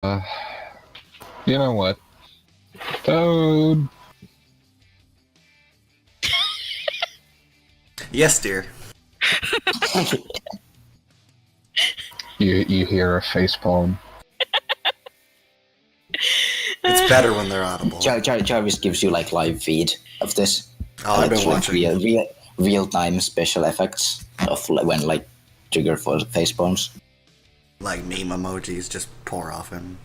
You know what? Toad. Yes, dear. You hear a facepalm. It's better when they're audible. Jarvis gives you like live feed of this. Oh, I've been watching. Real time special effects of when like trigger for face bombs. Like meme emojis just pour off him.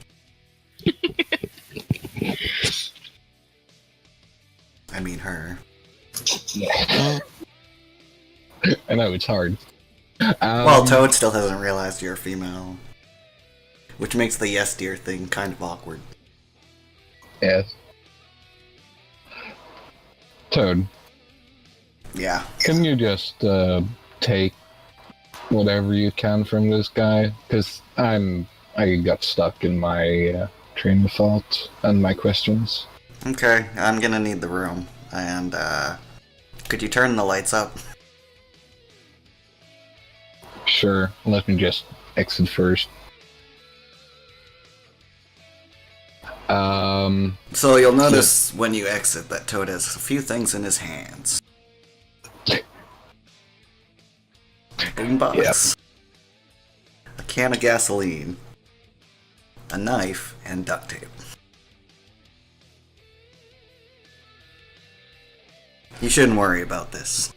I mean her. I know it's hard. Well, Toad still hasn't realized you're a female. Which makes the yes dear thing kind of awkward. Yes. Toad, Yeah. can you just take whatever you can from this guy? Because I got stuck in my train of thought and my questions. Okay, I'm gonna need the room. And, could you turn the lights up? Sure, let me just exit first. So you'll notice when you exit that Toad has a few things in his hands. Boombox. A can of gasoline. A knife and duct tape. You shouldn't worry about this.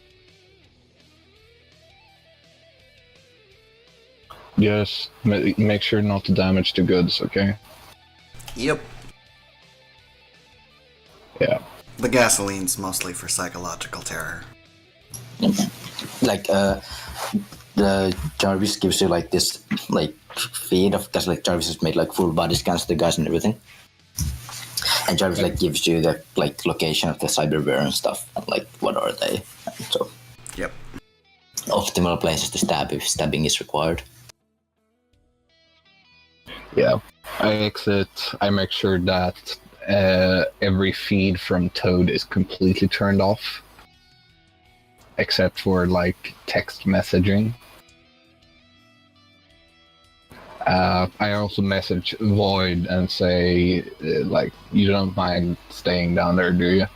Just make sure not to damage the goods, okay? Yep. Yeah. The gasoline's mostly for psychological terror. Like the Jarvis gives you like this like feed of, because like Jarvis has made like full body scans of the guys and everything. And Jarvis like gives you the like location of the cyberware and stuff, and like what are they? And so Yep. optimal places to stab if stabbing is required. Yeah. I exit. I make sure that every feed from Toad is completely turned off, except for like text messaging. I also message Void and say, like, you don't mind staying down there, do you?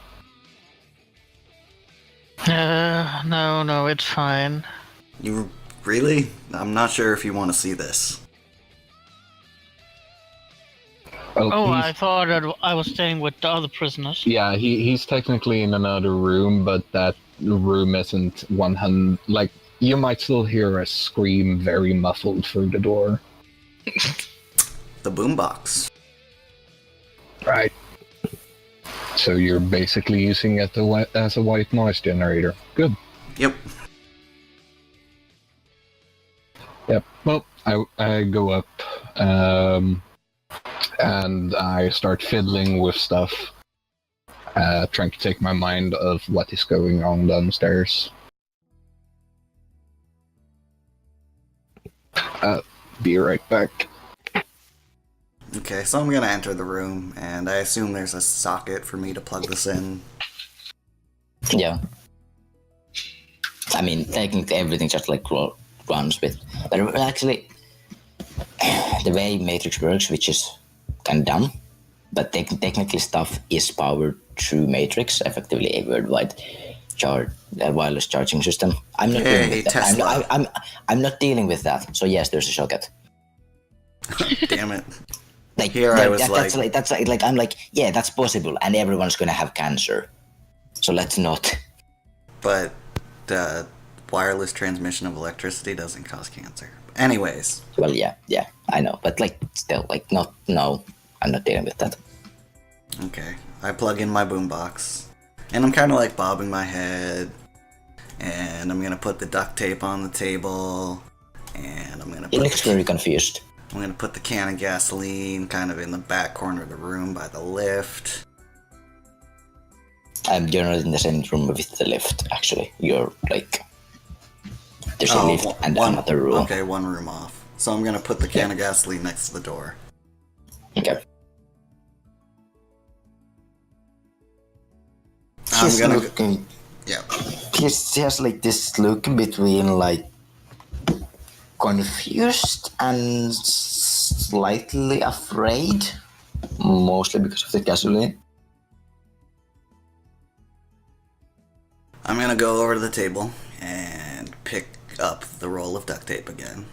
No, it's fine. You really? I'm not sure if you want to see this. Oh, he's- I thought that I was staying with the other prisoners. Yeah, he's technically in another room, but that room isn't 100. Like, you might still hear a scream very muffled through the door. The boombox. Right. So you're basically using it as a white noise generator. Good. Yep. Yep. Well, I go up, and I start fiddling with stuff, trying to take my mind of what is going on downstairs. Be right back. Okay, so I'm gonna enter the room, and I assume there's a socket for me to plug this in. Yeah. I mean, technically everything just like runs with, but actually, the way Matrix works, which is kind of dumb, but technically stuff is powered through Matrix, effectively a worldwide wireless charging system. I'm not dealing with that. Tesla. I'm not dealing with that. So yes, there's a socket. Damn it. Like Here I was that's like I'm like, yeah, that's possible, and everyone's gonna have cancer. So let's not. But the wireless transmission of electricity doesn't cause cancer. Anyways. Well, yeah, I know, but like still, like not. No, I'm not dealing with that. Okay. I plug in my boombox, and I'm kind of like bobbing my head, and I'm gonna put the duct tape on the table, and I'm gonna. He looks very confused. I'm gonna put the can of gasoline kind of in the back corner of the room by the lift. You're not in the same room with the lift, actually. You're like... There's a lift and another room. Okay, one room off. So I'm gonna put the can of gasoline next to the door. Okay. I'm gonna looking... Yeah. He's just like this look between like... confused and slightly afraid, mostly because of the gasoline. I'm gonna go over to the table and pick up the roll of duct tape again.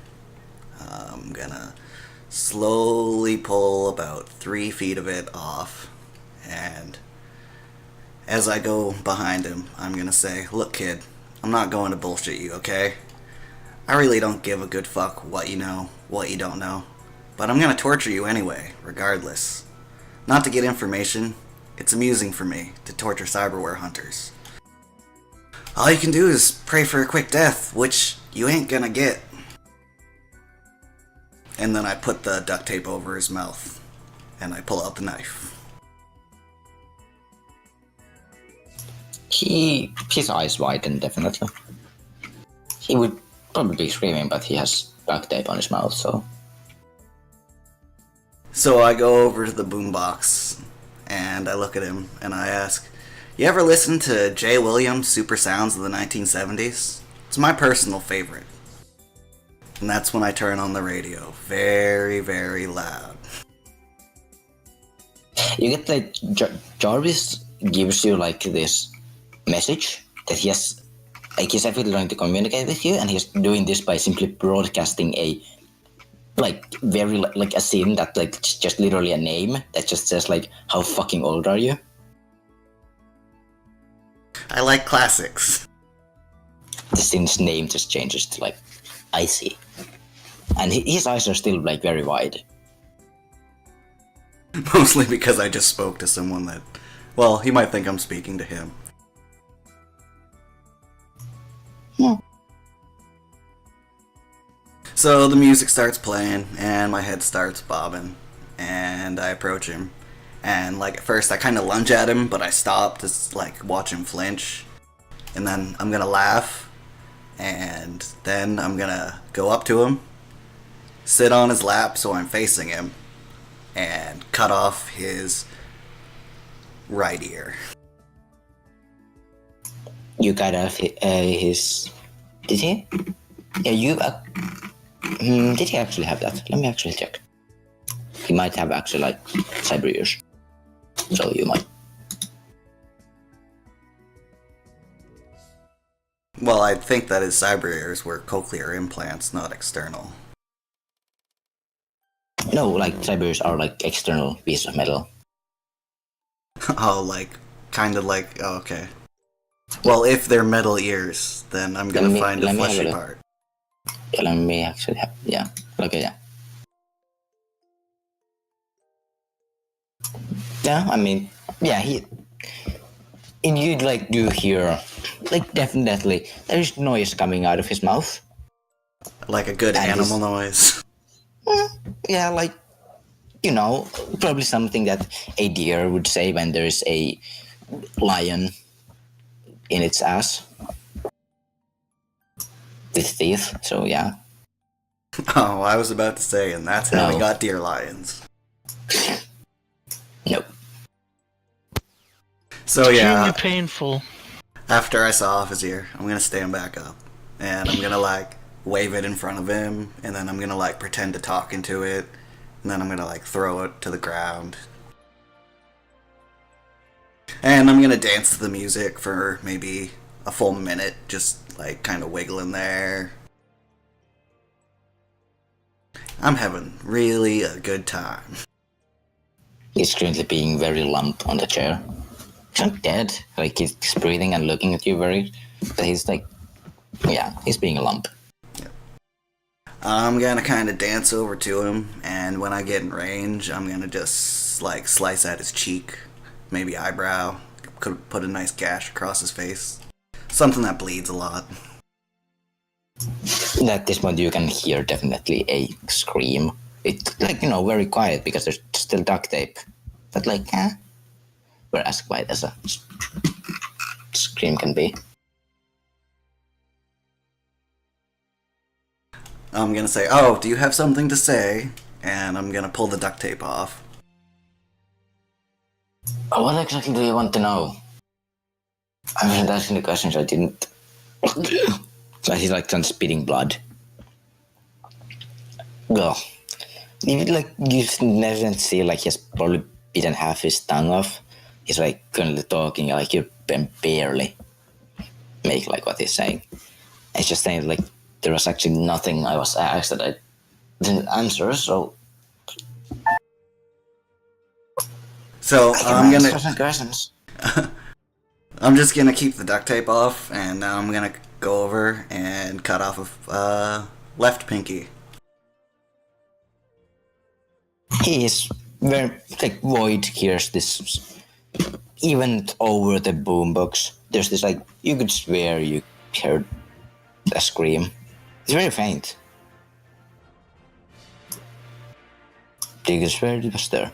I'm gonna slowly pull about 3 feet of it off, and as I go behind him, I'm gonna say, "Look, kid, I'm not going to bullshit you, okay? I really don't give a good fuck what you know, what you don't know, but I'm gonna torture you anyway, regardless. Not to get information, it's amusing for me to torture cyberware hunters. All you can do is pray for a quick death, which you ain't gonna get." And then I put the duct tape over his mouth, and I pull out the knife. His eyes widen, definitely. He would probably be screaming, but he has duct tape on his mouth, so... So I go over to the boombox, and I look at him, and I ask, "You ever listen to Jay Williams' Super Sounds of the 1970s? It's my personal favorite." And that's when I turn on the radio, very, very loud. You get like Jarvis gives you like this message that he has, like he's actually trying to communicate with you, and he's doing this by simply broadcasting a like very like a scene that like it's just literally a name that just says like, "How fucking old are you?" I like classics. The scene's name just changes to like, "I see," and his eyes are still like very wide. Mostly because I just spoke to someone that, well, he might think I'm speaking to him. Yeah. So the music starts playing, and my head starts bobbing, and I approach him. And like at first I kind of lunge at him, but I stop to like watch him flinch. And then I'm gonna laugh, and then I'm gonna go up to him, sit on his lap so I'm facing him, and cut off his right ear. You got off his... Did he? Yeah, you... did he actually have that? Let me actually check. He might have actually like cyber ears. So you might... Well, I think that his cyber ears were cochlear implants, not external. No, like cyber ears are like external piece of metal. Oh, like, kind of like, oh, okay. Well, if they're metal ears, then I'm gonna find a fleshy part. Yeah, let me actually have... Yeah. Okay, yeah. Yeah, I mean... Yeah, he... And you like do hear... Like definitely, there's noise coming out of his mouth. Like a good And animal noise. Yeah, like... You know, probably something that a deer would say when there's a lion in its ass. With teeth, so yeah. Oh, I was about to say, and that's how we No. got deer lions. Nope. So yeah, Extremely painful. after I saw off his ear, I'm gonna stand back up, and I'm gonna like wave it in front of him, and then I'm gonna like pretend to talk into it, and then I'm gonna like throw it to the ground. And I'm gonna dance to the music for maybe a full minute, just like kind of wiggling there. I'm having really a good time. He's currently being very lump on the chair. He's not dead. Like he's breathing and looking at you very... But he's like... Yeah, he's being a lump. I'm gonna kind of dance over to him, and when I get in range, I'm gonna just like slice at his cheek, maybe eyebrow, could put a nice gash across his face. Something that bleeds a lot. At this point you can hear definitely a scream. It's like, you know, very quiet because there's still duct tape. But like, we're as quiet as a scream can be. I'm gonna say, "Oh, do you have something to say?" And I'm gonna pull the duct tape off. Oh, what exactly do you want to know? I wasn't asking the questions, I didn't. So he's like done spitting blood. Well, You never see like he's probably bitten half his tongue off. He's like currently talking like you can barely make like what he's saying. It's just saying like there was actually nothing I was asked that I didn't answer, so I'm gonna. some questions. I'm just gonna keep the duct tape off, and now I'm gonna go over and cut off left pinky. He is very like Void hears this even over the boombox. There's this like you could swear you heard a scream. It's very faint. You could swear it was there.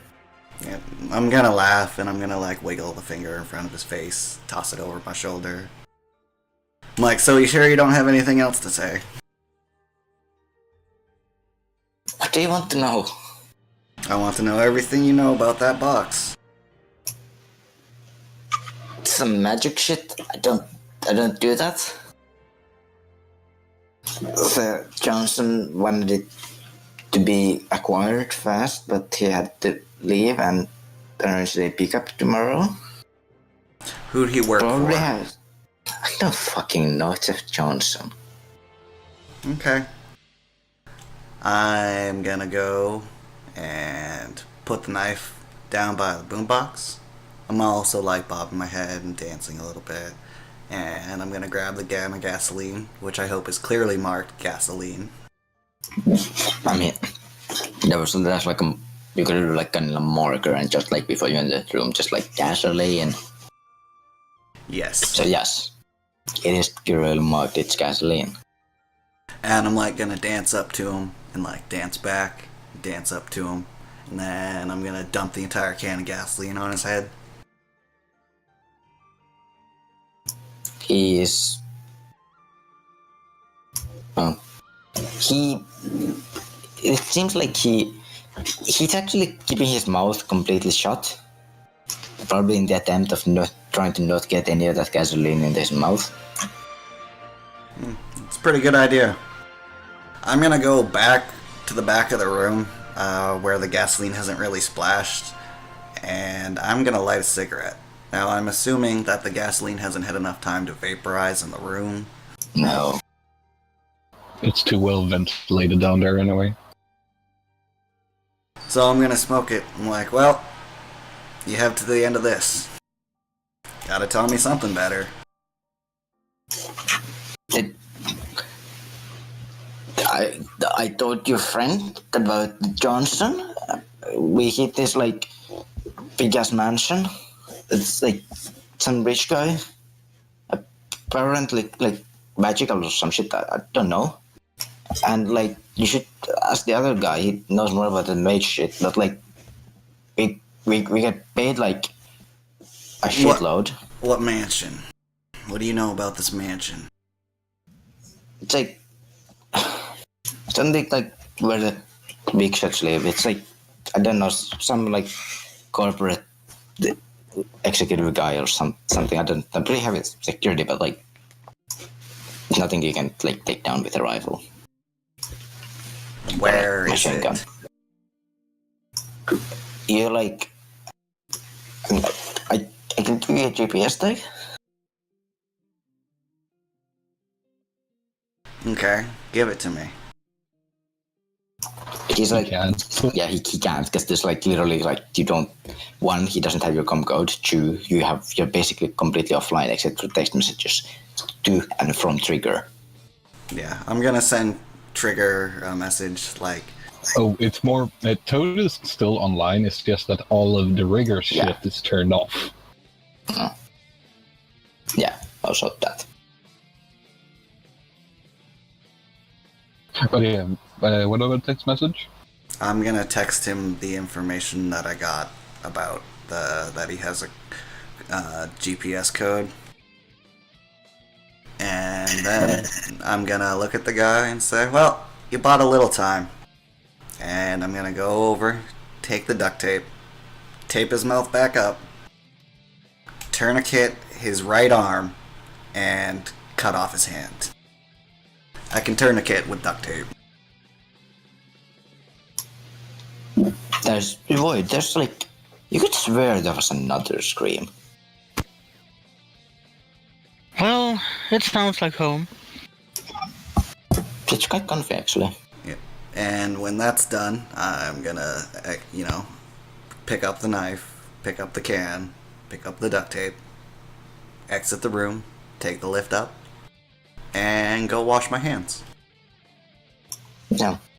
Yeah, I'm gonna laugh, and I'm gonna like wiggle the finger in front of his face, toss it over my shoulder. I'm like, so you sure you don't have anything else to say? What do you want to know? I want to know everything you know about that box. Some magic shit. I don't do that. The Johnson wanted it to be acquired fast, but he had to leave and arrange pick up tomorrow. Who'd he work Probably for? has. I don't fucking know. It's Jeff Johnson. Okay. I'm gonna go and put the knife down by the boombox. I'm also like bobbing my head and dancing a little bit. And I'm gonna grab the Gamma gasoline, which I hope is clearly marked gasoline. I mean, there's like you could do like a marker and just like before you enter the room, just like gasoline. Yes. So yes, it is clearly marked. It's gasoline. And I'm like gonna dance up to him and like dance back, dance up to him, and then I'm gonna dump the entire can of gasoline on his head. He is. Well, he. It seems like he's actually keeping his mouth completely shut. Probably in the attempt of trying to not get any of that gasoline in his mouth. It's a pretty good idea. I'm gonna go back to the back of the room where the gasoline hasn't really splashed, and I'm gonna light a cigarette. Now, I'm assuming that the gasoline hasn't had enough time to vaporize in the room. No. It's too well ventilated down there anyway. So I'm gonna smoke it. I'm like, well, you have to the end of this. Gotta tell me something better. I told your friend about Johnson. We hit this like big ass mansion. It's like some rich guy. Apparently like magical or some shit. I don't know. And like you should ask the other guy. He knows more about the mage shit. But like we get paid like a shitload. What mansion? What do you know about this mansion? It's like something like where the big shots live. It's like I don't know, some like corporate executive guy or something. I don't really have it security, but like it's nothing you can like take down with a rifle. Where is Machine it? gun. You like I can give you a GPS tag. Okay, give it to me. He's like, can't. yeah, he can't because there's like literally like you don't. One, he doesn't have your com code. Two, you're basically completely offline except for text messages. To and from Trigger. Yeah, I'm gonna send Trigger a message like, Oh, it's more. Toad is still online. It's just that all of the rigor shit Yeah. is turned off. Yeah, also that. But yeah, what about text message? I'm gonna text him the information that I got about that he has a GPS code, and then I'm gonna look at the guy and say, "Well, you bought a little time," and I'm gonna go over, take the duct tape, tape his mouth back up, tourniquet his right arm, and cut off his hand. I can tourniquet with duct tape. There's like, you could swear there was another scream. Well, it sounds like home. It's quite comfy actually. Yep. And when that's done, I'm gonna, pick up the knife, pick up the can, pick up the duct tape, exit the room, take the lift up, and go wash my hands. Yeah.